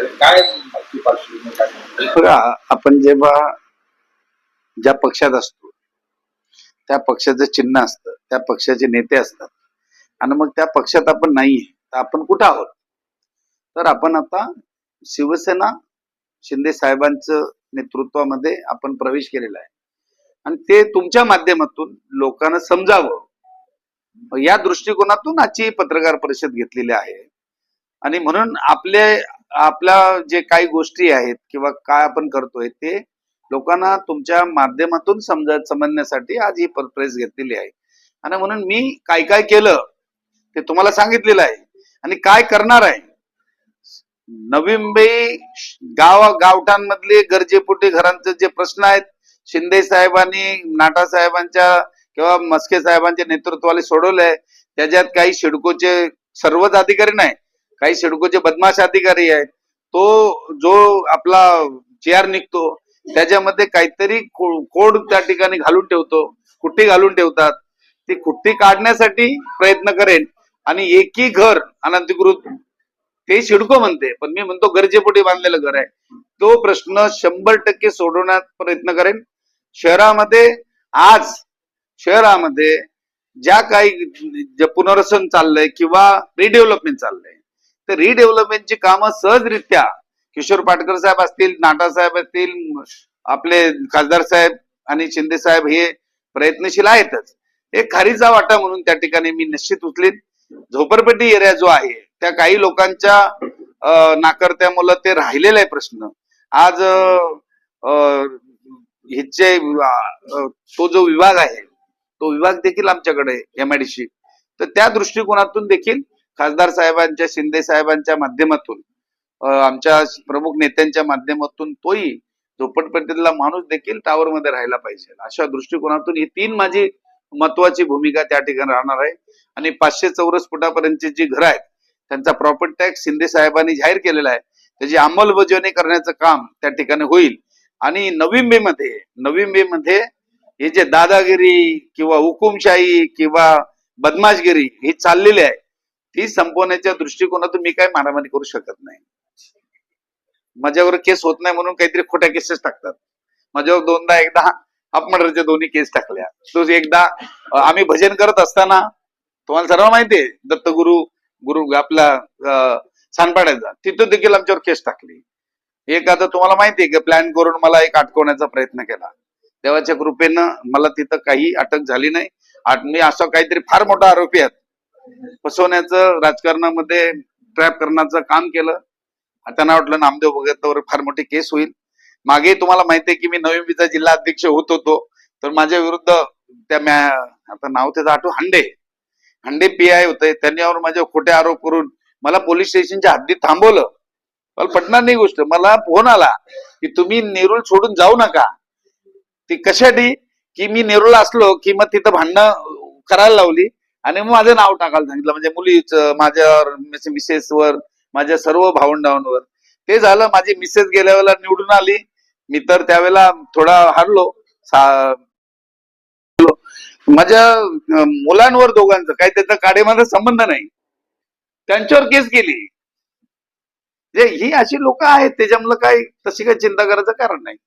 झाले, काय माहिती पार्श्वभूमी काय? बघा, आपण जेव्हा ज्या पक्षात असतो त्या पक्षाचं चिन्ह असतं, त्या पक्षाचे नेते असतात आणि मग त्या पक्षात आपण नाहीये तर आपण कुठं आहोत? तर आपण आता शिवसेना शिंदे साहेबांचं नेतृत्वामध्ये आपण प्रवेश केलेला आहे आणि ते तुमच्या माध्यमातून लोकांना समजावं या दृष्टिकोनातून आजची पत्रकार परिषद घेतलेली आहे. आणि म्हणून आपल्या जे काही गोष्टी आहेत किंवा काय आपण करतोय ते लोकांना तुमच्या माध्यमातून समजण्यासाठी आज ही प्रेस घेतलेली आहे. आणि म्हणून मी काय काय केलं ते तुम्हाला सांगितलेलं आहे आणि काय करणार आहे. नवी मुंबई गावठांमधले गरजेपोटी घरांचे जे प्रश्न आहेत शिंदे साहेबांनी नाटा साहेबांच्या किंवा मस्के साहेबांच्या नेतृत्वाने सोडवलंय. त्याच्यात काही सिडकोचे सर्वच अधिकारी नाही, काही सिडकोचे बदमाश अधिकारी आहेत. तो जो आपला चेअर निघतो त्याच्यामध्ये काहीतरी कोड त्या ठिकाणी घालून ठेवतो, कुट्टी घालून ठेवतात. ती कुट्टी काढण्यासाठी प्रयत्न करेन आणि एकही घर अनधिकृत ते सिडको म्हणते, पण मी म्हणतो गरजेपोटी बांधलेलं घर आहे, तो प्रश्न 100% सोडवण्यात प्रयत्न करेन. शहरामध्ये ज्या काही पुनर्वसन चाललंय किंवा रिडेव्हलपमेंट चाललंय तर रिडेव्हलपमेंटची कामं सहजरित्या किशोर पाटकर साहेब असतील, नाटा साहेब असतील, आपले खासदार साहेब आणि शिंदे साहेब हे प्रयत्नशील आहेतच. एक खारीचा वाटा म्हणून त्या ठिकाणी मी निश्चित उचलीन. झोपडपट्टी एरिया जो आहे त्या काही लोकांच्या नाकर्त्यामुळे ते राहिलेला आहे प्रश्न. आज ह्याचे तो जो विभाग आहे तो विभाग देखील आमच्याकडे MIDC, तर त्या दृष्टिकोनातून देखील खासदार साहेबांच्या शिंदे साहेबांच्या माध्यमातून आमच्या प्रमुख नेत्यांच्या माध्यमातून तोही झोपडपट्टीतला माणूस देखील टावर मध्ये राहायला पाहिजे अशा दृष्टिकोनातून ही 3 माझी महत्वाची भूमिका त्या ठिकाणी राहणार आहे. आणि 500 चौरस फुटापर्यंतची जी घरं आहेत त्यांचा प्रॉपर्टी टॅक्स शिंदे साहेबांनी जाहीर केलेला आहे, त्याची अंमलबजावणी करण्याचं काम त्या ठिकाणी होईल. आणि नवी मुंबईमध्ये हे जे दादागिरी किंवा हुकुमशाही किंवा बदमाशगिरी ही चाललेली आहे ती संपवण्याच्या दृष्टिकोनातून मी काय मारामारी करू शकत नाही. माझ्यावर केस होत नाही म्हणून काहीतरी खोट्या केसेस टाकतात. माझ्यावर एकदा अपमर्डरच्या 2 केस टाकल्या. तो एकदा आम्ही भजन करत असताना तुम्हाला सर्व माहितीये गुरु आपला सानपाड्याचा तिथं देखील आमच्यावर केस टाकली. एक आता तुम्हाला माहितीये की प्लॅन करून मला एक अटकवण्याचा प्रयत्न केला. देवाच्या कृपेनं मला तिथं काही अटक झाली नाही. मी असं काहीतरी फार मोठा आरोपी आहे, फसवण्याचं राजकारणामध्ये ट्रॅप करण्याचं काम केलं. त्यांना वाटलं नामदेव भगतवर फार मोठी केस होईल. मागे तुम्हाला माहितीये की मी नवी मुंबईचा जिल्हा अध्यक्ष होत होतो, तर माझ्या विरुद्ध आता नाव त्याचं आठव हंडे PI होते, त्यांच्यावर माझे खोटे आरोप करून मला पोलीस स्टेशनच्या हद्दीत थांबवलं. मला पटणार नाही गोष्ट. मला फोन आला की तुम्ही नेरूळ सोडून जाऊ नका. ती कशासाठी की मी नेरूळला असलो की मग तिथं भांडणं करायला लावली आणि मग माझं नाव टाकायला सांगितलं, म्हणजे मुलीचं, माझ्यावर, मिसेसवर, माझ्या सर्व भावंडांवर. ते झालं. माझी मिसेस गेल्या वेळेला निवडून आली, मी तर त्यावेळेला थोडा हारलो. माझ्या मुलांवर दोघांचं काही त्याचा काडेमाचा संबंध नाही, त्यांच्यावर केस केली. ही अशी लोक आहेत, त्याच्यामुळे काही तशी काही चिंता करायचं कारण नाही.